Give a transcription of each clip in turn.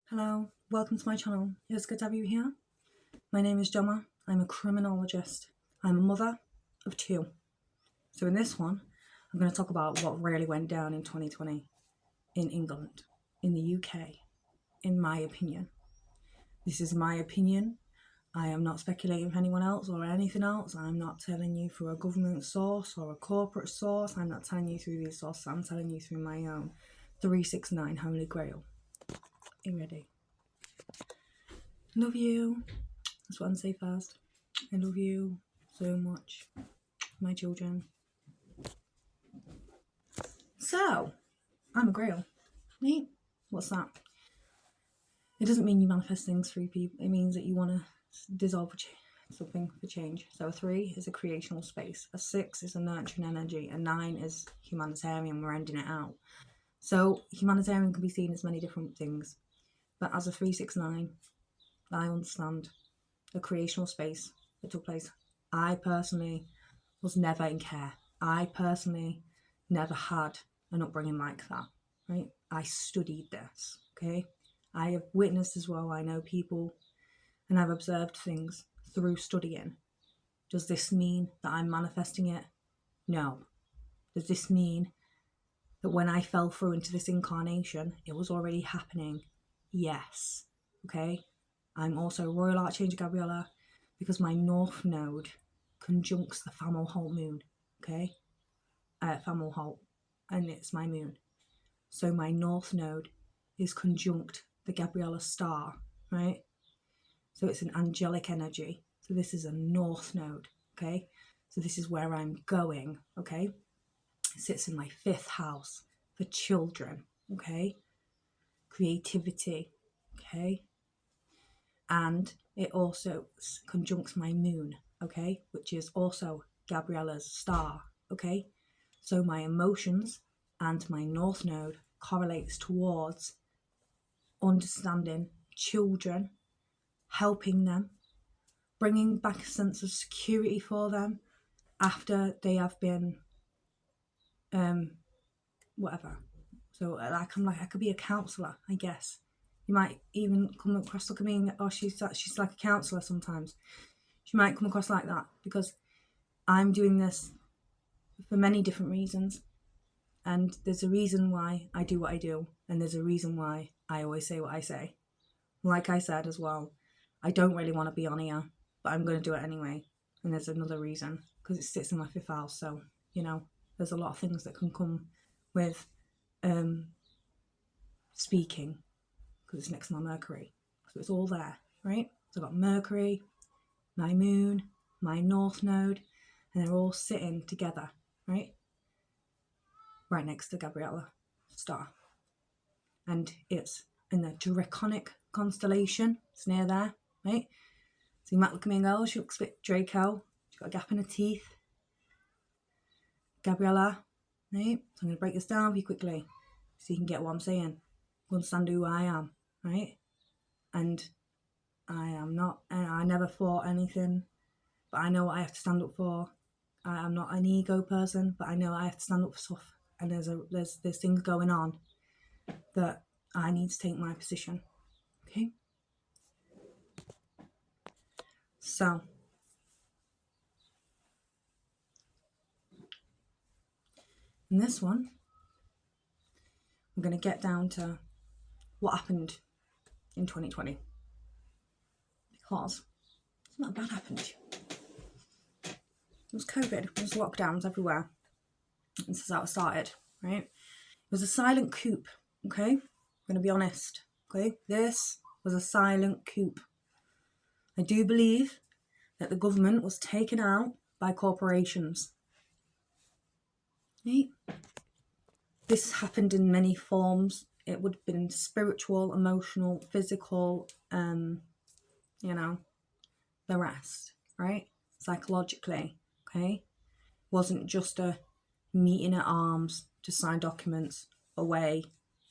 Hello, welcome to my channel. It's good to have you here. My name is Gemma. I'm a criminologist. I'm a mother of two. So in this one, I'm going to talk about what really went down in 2020 in England, in the UK, in my opinion. This is my opinion. I am not speculating for anyone else or anything else. I'm not telling you through a government source or a corporate source. I'm not telling you through these sources. I'm telling you through my own 369 Holy Grail. Are you ready? Love you. That's what I'm saying first. I love you so much, my children. So, I'm a grail. Right? What's that? It doesn't mean you manifest things through people. It means that you want to dissolve something for change. So a 3 is a creational space. A 6 is a nurturing energy. A 9 is humanitarian. We're ending it out. So humanitarian can be seen as many different things. But as a 369, I understand the creational space that took place. I personally was never in care. I personally never had an upbringing like that, right? I studied this, okay? I have witnessed as well. I know people and I've observed things through studying. Does this mean that I'm manifesting it? No. Does this mean that when I fell through into this incarnation, it was already happening? Yes, okay? I'm also Royal Archangel Gabriella because my North Node conjuncts the Fomalhaut moon, okay? Fomalhaut, and it's my moon. So my North Node is conjunct the Gabriella star, right? So it's an angelic energy. So this is a North Node, okay? So this is where I'm going, okay? It sits in my 5th house for children, okay? Creativity, okay? And it also conjuncts my moon, okay, which is also Gabriella's star, okay? So my emotions and my North Node correlates towards understanding children, helping them, bringing back a sense of security for them after they have been, whatever. So I could be a counsellor, I guess. You might even come across, look at me, oh, she's like a counsellor sometimes. She might come across like that because I'm doing this for many different reasons. And there's a reason why I do what I do. And there's a reason why I always say what I say. Like I said as well, I don't really want to be on here, but I'm going to do it anyway. And there's another reason, because it sits in my 5th house. So, there's a lot of things that can come with speaking, because it's next to my Mercury. So it's all there, right? So I've got Mercury, my moon, my North Node, and they're all sitting together, right? Right next to Gabriella star. And it's in the Draconic constellation. It's near there, right? So you might look at me and go, oh, she looks a bit Draco. She's got a gap in her teeth. Gabriella, right? So I'm going to break this down for you quickly so you can get what I'm saying. You understand who I am, right? And I never fought anything, but I know what I have to stand up for. I'm not an ego person, but I know I have to stand up for stuff. And there's things going on that I need to take my position. Okay? So, in this one, I'm going to get down to what happened in 2020. Because it's not bad happened. It was COVID, it was lockdowns everywhere. This is how it started, right? It was a silent coup, okay? I'm going to be honest, okay? This was a silent coup. I do believe that the government was taken out by corporations. Right? This happened in many forms. It would have been spiritual, emotional, physical, the rest, right? Psychologically, okay? Wasn't just a meeting at arms to sign documents away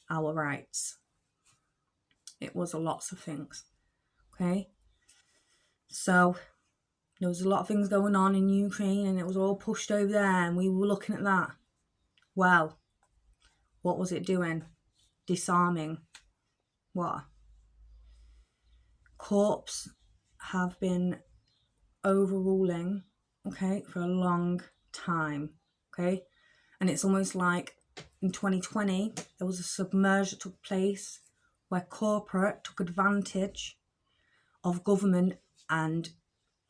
our rights. It was lots of things, okay? So there was a lot of things going on in Ukraine and it was all pushed over there and we were looking at that. Well, what was it doing? Disarming what? corps have been overruling, okay, for a long time, okay? And it's almost like in 2020, there was a submerge that took place where corporate took advantage of government, and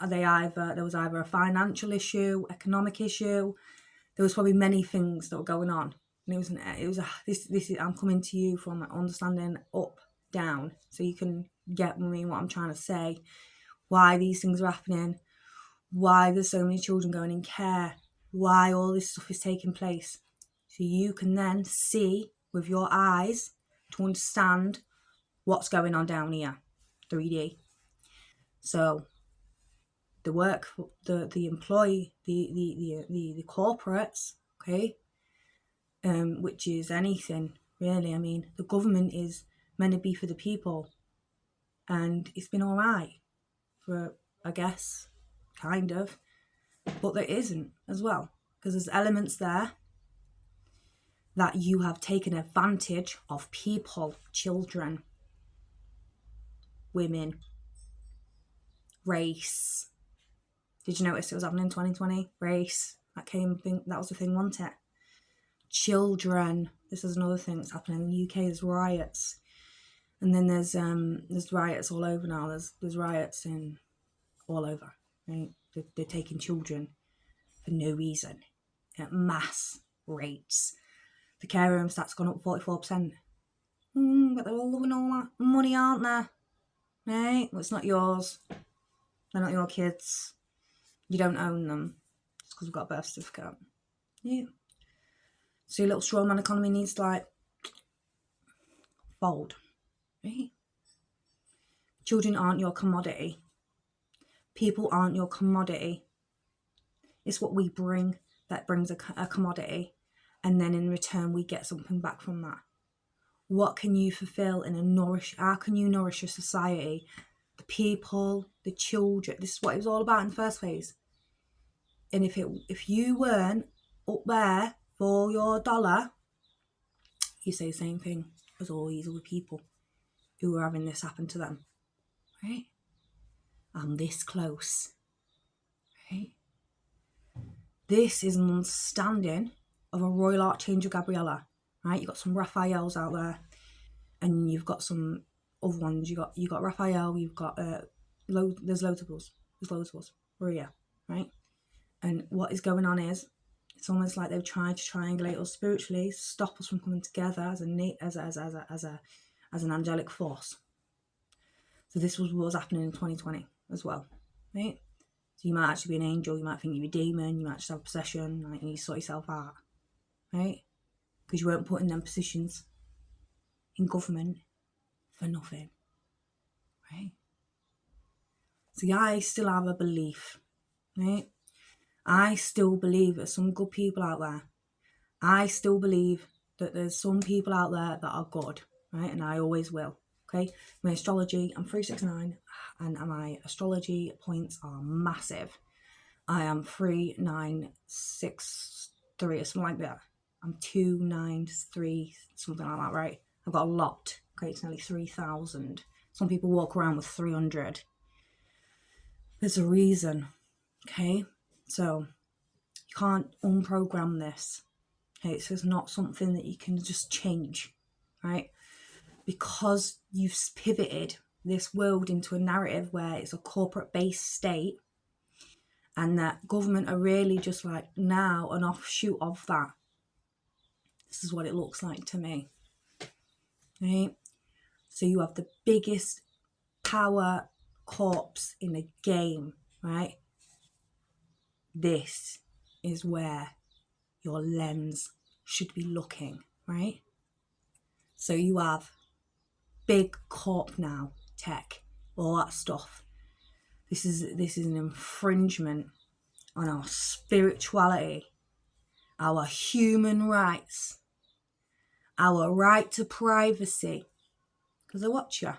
there was either a financial issue, economic issue. There was probably many things that were going on, and this is, I'm coming to you from understanding up down, so you can get me what I'm trying to say, why these things are happening, why there's so many children going in care, why all this stuff is taking place, so you can then see with your eyes to understand what's going on down here, 3D. So the work, the employee, the corporates, okay, which is anything really. I mean, the government is meant to be for the people, and it's been all right for, I guess, kind of, but there isn't as well, because there's elements there that you have taken advantage of people, children, women, race. Did you notice it was happening in 2020? Race, that was the thing, wasn't it? Children, this is another thing that's happening in the UK. There's riots, and then there's riots all over now. There's riots in all over, right? They're taking children for no reason at mass rates. The care home stats gone up 44%. But they're all loving all that money, aren't they? Right? Well, it's not yours. They're not your kids. You don't own them. Just because we've got a birth certificate. Yeah. So your little strawman economy needs to, like, fold. Right? Children aren't your commodity. People aren't your commodity. It's what we bring that brings a commodity. And then in return, we get something back from that. What can you fulfill how can you nourish a society? The people, the children. This is what it was all about in the first place. And if you weren't up there for your dollar, you say the same thing as all these other people who are having this happen to them. Right? I'm this close. Right? This is an understanding of a Royal Archangel Gabriella. Right? You've got some Raphaels out there, and you've got some other ones. You got Raphael. You've got there's loads of us. Maria, right? And what is going on is, it's almost like they've tried to triangulate us spiritually, stop us from coming together as an angelic force. So this was what was happening in 2020 as well, right? So you might actually be an angel. You might think you're a demon. You might just have a possession. Like, you need to sort yourself out, right? Because you weren't put in them positions in government for nothing, right? See, I still have a belief, right? I still believe there's some good people out there. I still believe that there's some people out there that are good, right? And I always will, okay? My astrology, I'm 369, and my astrology points are massive. I am 3963 or something like that. I'm 293, something like that, right? I've got a lot. Okay, it's nearly 3,000. Some people walk around with 300. There's a reason, okay? So you can't unprogram this. Okay, it's just not something that you can just change, right? Because you've pivoted this world into a narrative where it's a corporate-based state, and that government are really just like now an offshoot of that. This is what it looks like to me, right? So you have the biggest power corpse in the game, right? This is where your lens should be looking, right? So you have big corp now, tech, all that stuff. This is an infringement on our spirituality, our human rights, our right to privacy, because I watch you.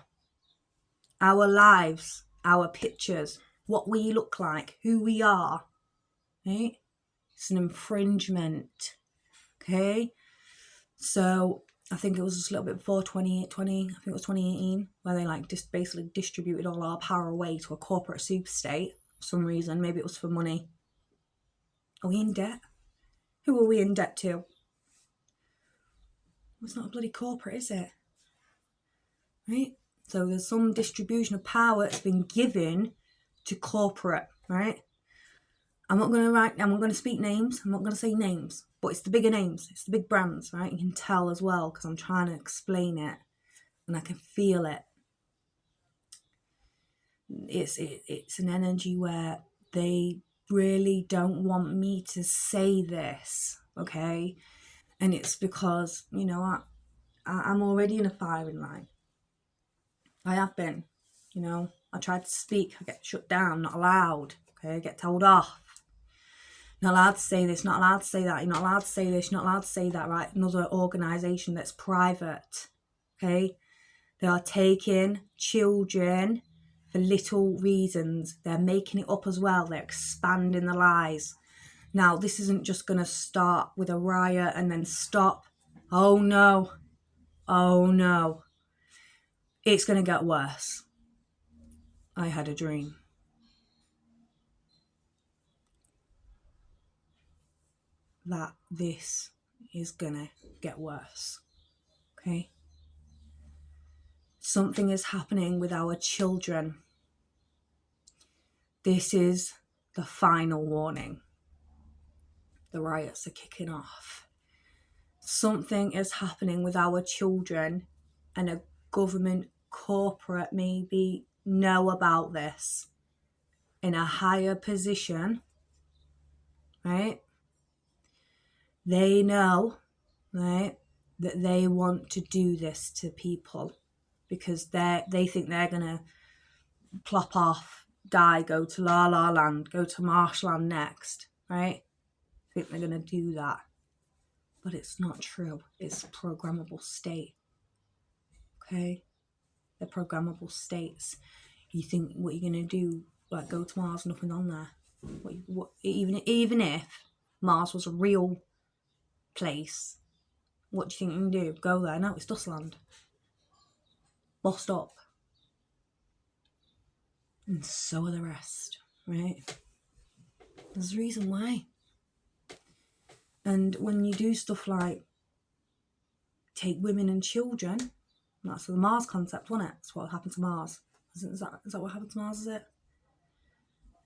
Our lives, our pictures, what we look like, who we are, right? It's an infringement, okay? So I think it was just a little bit before 2020, I think it was 2018, where they like just basically distributed all our power away to a corporate super state for some reason. Maybe it was for money. Are we in debt? Who are we in debt to? It's not a bloody corporate, is it? Right? So there's some distribution of power that's been given to corporate, right? I'm not going to speak names. I'm not going to say names, but it's the bigger names. It's the big brands, right? You can tell as well because I'm trying to explain it and I can feel it. It's an energy where they really don't want me to say this, okay? And it's because, you know, I'm already in a firing line. I have been, you know. I tried to speak, I get shut down, not allowed, okay? I get told off. Not allowed to say this, not allowed to say that, you're not allowed to say this, you're not allowed to say that, right? Another organisation that's private, okay? They are taking children for little reasons. They're making it up as well. They're expanding the lies. Now, this isn't just going to start with a riot and then stop. Oh no. Oh no. It's going to get worse. I had a dream. That this is going to get worse. Okay? Something is happening with our children. This is the final warning. The riots are kicking off. Something is happening with our children, and a government corporate maybe know about this in a higher position, right? They know, right, that they want to do this to people because they think they're gonna plop off, die, go to La La Land, go to Marshland next, right? Think they're gonna do that. But it's not true. It's programmable state. Okay? They're programmable states. You think what you're gonna do, like go to Mars, nothing on there. Even if Mars was a real place, what do you think you can do? Go there? No, it's Dustland. Bossed up. And so are the rest, right? There's a reason why. And when you do stuff like take women and children, that's the Mars concept, wasn't it? That's what happened to Mars. Is that what happened to Mars, is it?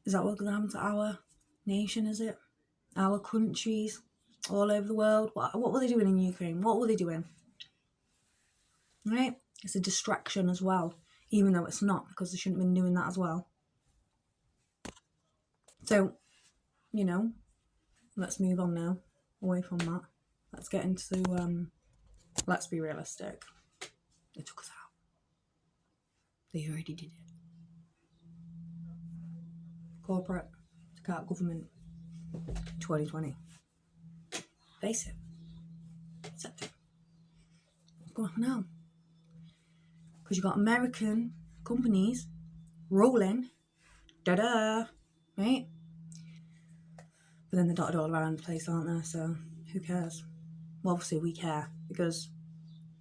Is that what's going to happen to our nation, is it? Our countries all over the world? What were they doing in Ukraine? What were they doing? Right? It's a distraction as well, even though it's not, because they shouldn't have been doing that as well. So, you know, let's move on now, away from that. Let's get into, let's be realistic. They took us out. They already did it. Corporate took out government 2020. Face it. Accept it. What's going on now? Because you've got American companies rolling, right? But then they're dotted all around the place, aren't they? So who cares? Well, obviously we care, because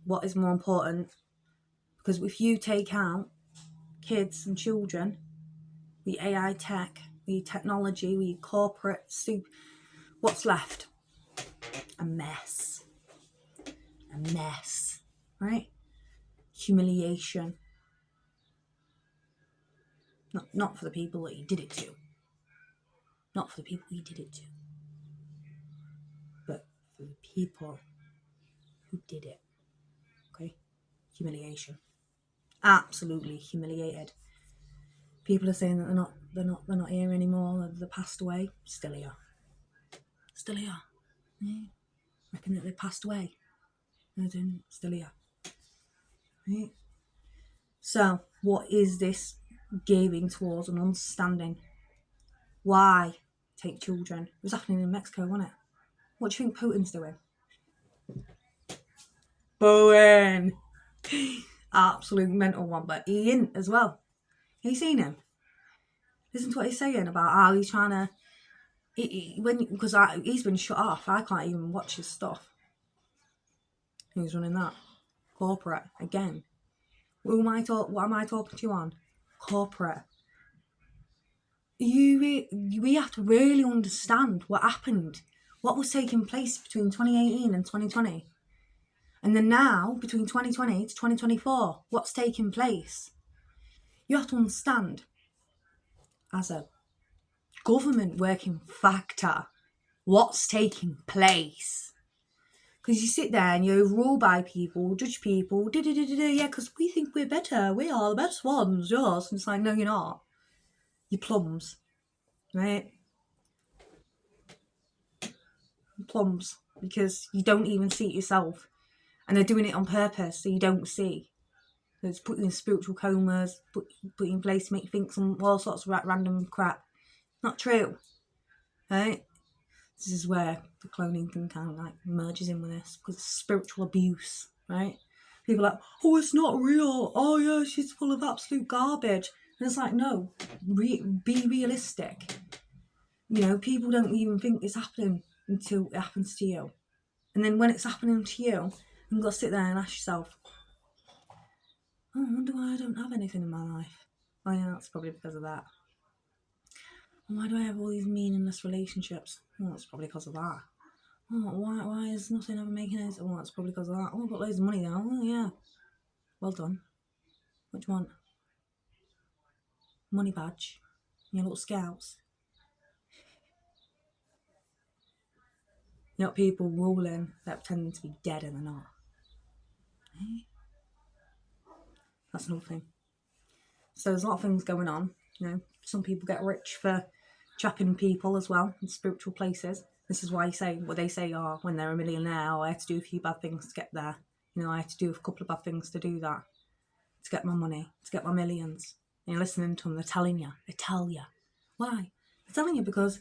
what is more important? Because if you take out kids and children, we AI tech, we technology, we corporate soup, what's left? A mess. A mess, right? Humiliation. Not for the people that you did it to. Not for the people you did it to. But for the people who did it. Okay? Humiliation. Absolutely humiliated. People are saying that they're not here anymore, they passed away. Still here. Still here. Yeah. Reckon that they passed away. No, they didn't. Still here. Right? So, what is this gearing towards an understanding? Why take children? It was happening in Mexico, wasn't it? What do you think Putin's doing? Bowen! Absolute mental one, but he ain't as well. Have you seen him? Listen to what he's saying about how he's trying to... Because he's been shut off. I can't even watch his stuff. Who's running that? Corporate again. What am I talking to you on? Corporate. We have to really understand what happened, what was taking place between 2018 and 2020. And then now, between 2020 to 2024, what's taking place? You have to understand, as a government working factor, what's taking place. Because you sit there and you rule by people, judge people, yeah, because we think we're better, we are the best ones, yours. And it's like, no, you're not. You're plums, right? You're plums, because you don't even see it yourself. And they're doing it on purpose, so you don't see. So it's put you in spiritual comas, put you in place to make you think some all sorts of random crap. Not true, right? This is where the cloning thing kind of like merges in with this, because it's spiritual abuse, right? People are like, oh, it's not real. Oh yeah, she's full of absolute garbage. And it's like, no, be realistic. You know, people don't even think it's happening until it happens to you. And then when it's happening to you, you've got to sit there and ask yourself, oh, I wonder why I don't have anything in my life. Oh yeah, that's probably because of that. And why do I have all these meaningless relationships? Oh, it's probably because of that. Oh, why is nothing ever making sense? Oh, that's probably because of that. Oh, I've got loads of money now. Oh yeah. Well done. What do you want? Money badge. Your little scouts. You know, people ruling that pretending to be dead and they're not. Eh? That's another thing. So there's a lot of things going on. You know, some people get rich for trapping people as well in spiritual places. This is why you say what they say are when they're a millionaire, oh, I had to do a few bad things to get there. You know, I had to do a couple of bad things to do that, to get my money, to get my millions. And you're listening to them, they tell you. Why? They're telling you because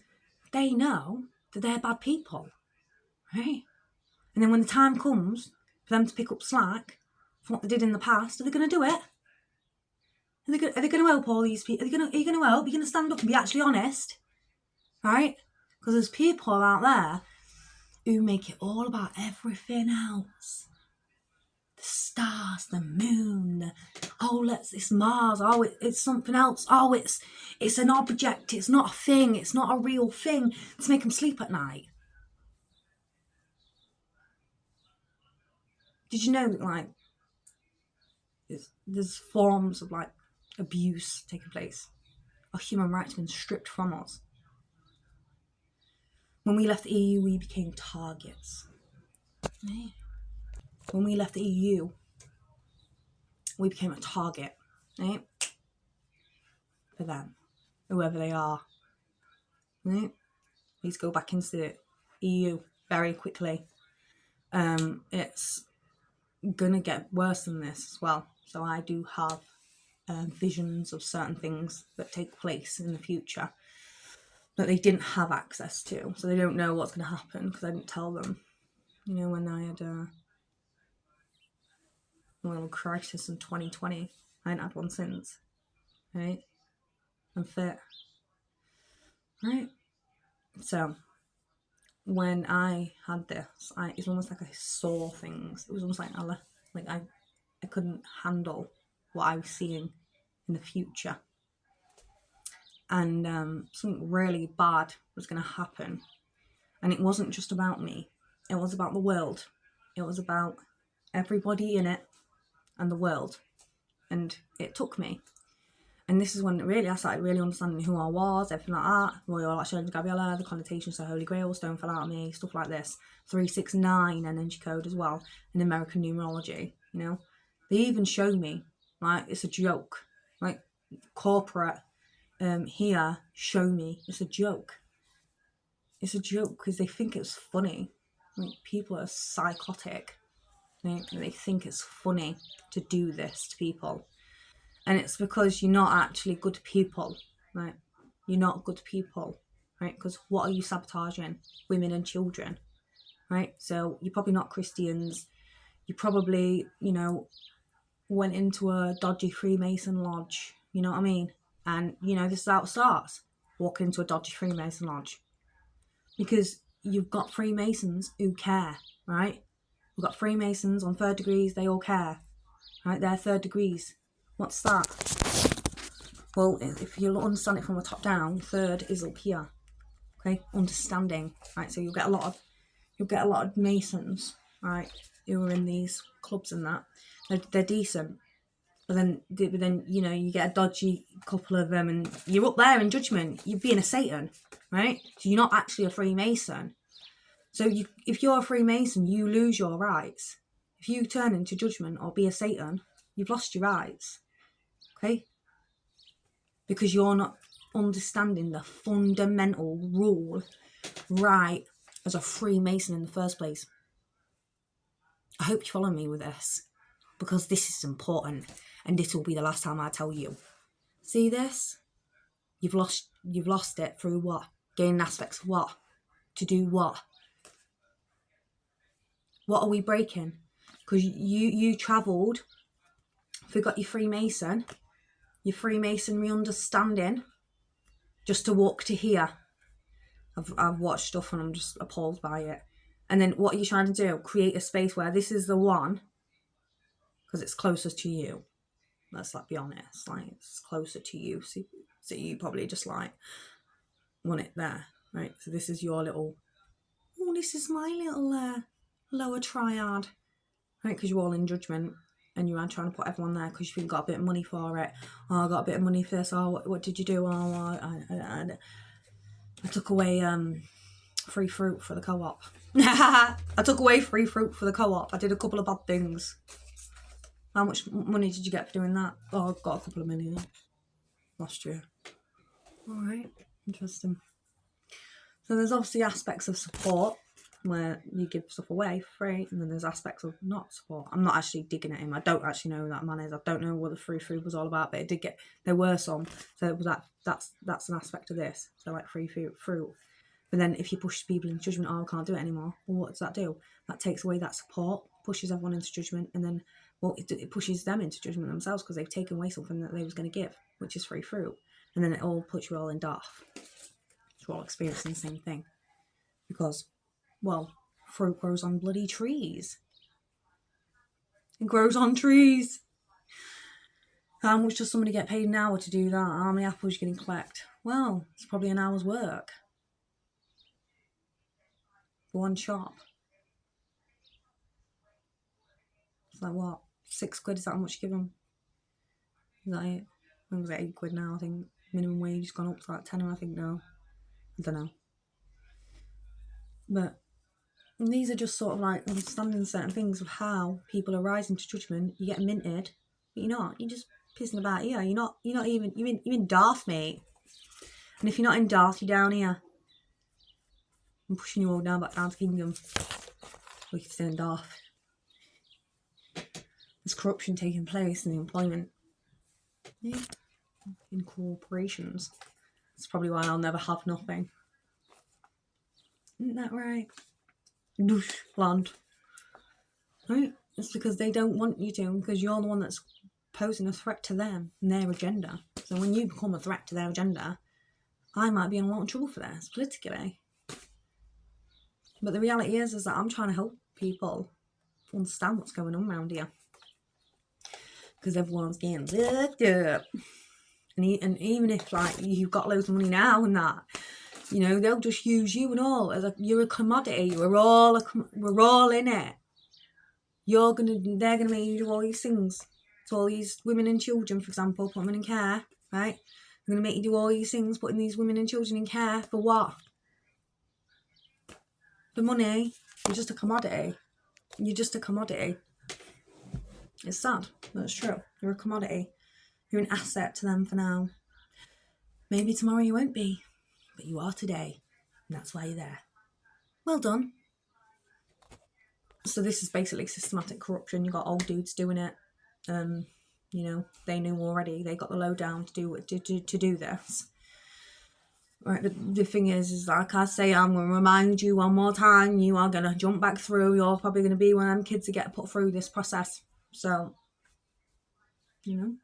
they know that they're bad people, right? And then when the time comes for them to pick up slack for what they did in the past, are they going to do it? Are they going to help all these people? Are you going to help? Are you going to stand up and be actually honest? Right? Because there's people out there who make it all about everything else. The stars, the moon, it's Mars, it's something else, it's an object, it's not a thing, it's not a real thing, to make them sleep at night. Did you know that, like, there's forms of, like, abuse taking place? Our human rights have been stripped from us. When we left the EU, we became targets. When we left the EU, we became a target, right? For them, whoever they are, right? Please go back into the EU very quickly. It's gonna get worse than this as well. So I do have visions of certain things that take place in the future that they didn't have access to, so they don't know what's going to happen because I didn't tell them. You know, when I had a little crisis in 2020, I hadn't had one since, right? I'm fit, right? So when I had this, it's almost like I saw things. It was almost like I couldn't handle what I was seeing in the future. And something really bad was going to happen. And it wasn't just about me. It was about the world. It was about everybody in it and the world. And it took me. And this is when really I started really understanding who I was, everything like that. Royal Archangel Gabriella, the connotations to Holy Grail, Stone Fell Out of Me, stuff like this. 369 energy code as well, and American numerology, you know. They even show me, like, it's a joke. Like, corporate here show me it's a joke. It's a joke because they think it's funny. Like, people are psychotic. They think it's funny to do this to people. And it's because you're not actually good people, right? You're not good people, right? Because what are you sabotaging? Women and children, right? So you're probably not Christians. You probably, you know, went into a dodgy Freemason lodge, you know what I mean? And, you know, this is how it starts. Walking into a dodgy Freemason lodge. Because you've got Freemasons who care, right? We've got Freemasons on 3rd degrees, they all care. Right, they're 3rd degrees. What's that? Well, if you understand it from the top down, 3rd is up here. Okay, understanding. Right, so you'll get a lot of Masons, right, who are in these clubs and that. They're decent. But then you know, you get a dodgy couple of them and you're up there in judgment. You're being a Satan, right? So you're not actually a Freemason. So if you're a Freemason, you lose your rights. If you turn into judgment or be a Satan, you've lost your rights, okay? Because you're not understanding the fundamental rule right as a Freemason in the first place. I hope you follow me with this, because this is important, and this will be the last time I tell you. See this? You've lost it through what? Gaining aspects of what? To do what? What are we breaking? Because you travelled, forgot your Freemasonry understanding, just to walk to here. I've watched stuff and I'm just appalled by it. And then what are you trying to do? Create a space where this is the one, because it's closest to you. Let's be honest, like, it's closer to you. So you probably just like want it there, right? So this is your little, oh, this is my little lower triad, right? Because you're all in judgment and you are trying to put everyone there because you think you got a bit of money for it. Oh, I got a bit of money for this. Oh, what did you do? Oh, I took away free fruit for the co-op. I took away free fruit for the co-op. I did a couple of bad things. How much money did you get for doing that? Oh, I've got a couple of million last year. All right, interesting. So there's obviously aspects of support where you give stuff away for free, and then there's aspects of not support. I'm not actually digging at him. I don't actually know who that man is. I don't know what the free food was all about, but there were some. So it was that's an aspect of this. So like free fruit. But then if you push people into judgment, oh, I can't do it anymore. Well, what does that do? That takes away that support, pushes everyone into judgment, and then, well, it pushes them into judgment themselves because they've taken away something that they was going to give, which is free fruit. And then it all puts you all in daft. We're all experiencing the same thing. Because, well, fruit grows on bloody trees. It grows on trees. How much does somebody get paid an hour to do that? How many apples are you going to collect? Well, it's probably an hour's work. For one shop. It's like what? £6, is that how much you give them? Is that it? I think it was like £8 now. I think minimum wage has gone up to like 10, I think now. I don't know. But these are just sort of like understanding certain things of how people are rising to judgment. You get minted, but you're not. You're just pissing about here. You're not even. You're in Darth, mate. And if you're not in Darth, you're down here. I'm pushing you all back down to Kingdom. We can stay in Darth. There's corruption taking place in the employment. Yeah. In corporations. That's probably why I'll never have nothing. Isn't that right? Douche land. Right? It's because they don't want you to, because you're the one that's posing a threat to them and their agenda. So when you become a threat to their agenda, I might be in a lot of trouble for this politically. But the reality is that I'm trying to help people understand what's going on around here. Because everyone's getting looked up. And even if like you've got loads of money now and that, you know, they'll just use you and all as you're a commodity. We're all in it. They're gonna make you do all these things to all these women and children, for example, put them in care, right? They're gonna make you do all these things, putting these women and children in care for what? For money. You're just a commodity. You're just a commodity. It's sad, but it's true. You're a commodity. You're an asset to them for now. Maybe tomorrow you won't be, but you are today, and that's why you're there. Well done. So this is basically systematic corruption. You got old dudes doing it. You know, they knew already. They got the lowdown to do this. Right. The thing is like I say, I'm going to remind you one more time. You are going to jump back through. You're probably going to be one of them kids that get put through this process. So, you know,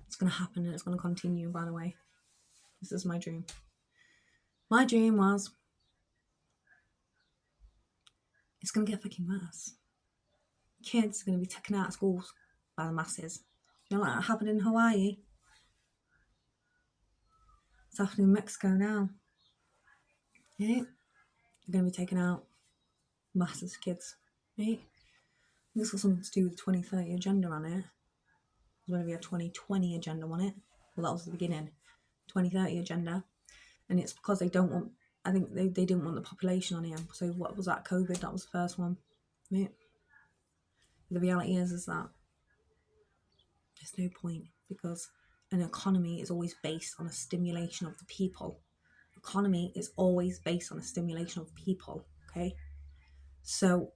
it's going to happen and it's going to continue. By the way, this is my dream. My dream was it's going to get fucking worse. Kids are going to be taken out of schools by the masses. You know, like that happened in Hawaii. It's happening in Mexico now. Yeah, they're going to be taken out. Masses of kids. Right? This got something to do with the 2030 agenda on it. There's going to be a 2020 agenda on it. Well, that was the beginning. 2030 agenda. And it's because they don't want, I think they didn't want the population on here. So what was that? COVID, that was the first one. Right? The reality is that there's no point, because an economy is always based on a stimulation of the people. Economy is always based on a stimulation of people, okay? So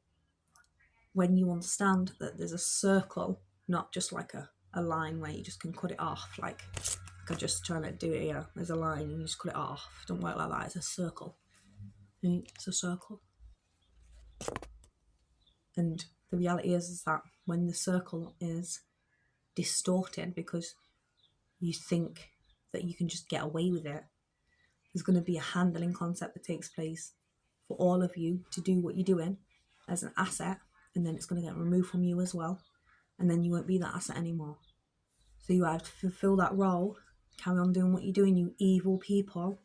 when you understand that there's a circle, not just like a line where you just can cut it off, like I'm just trying to do it here. There's a line and you just cut it off. It don't work like that. It's a circle. Right? It's a circle. And the reality is that when the circle is distorted because you think that you can just get away with it, there's going to be a handling concept that takes place for all of you to do what you're doing as an asset, and then it's going to get removed from you as well, and then you won't be that asset anymore. So you have to fulfill that role, carry on doing what you're doing, you evil people,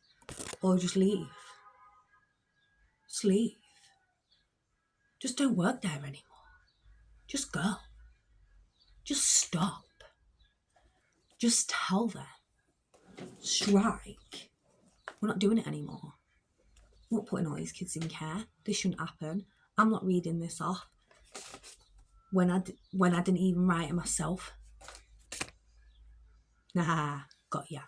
or just leave. Just leave. Just don't work there anymore. Just go. Just stop. Just tell them. Strike. We're not doing it anymore. We're not putting all these kids in care. This shouldn't happen. I'm not reading this off when I didn't even write it myself. Nah, got ya.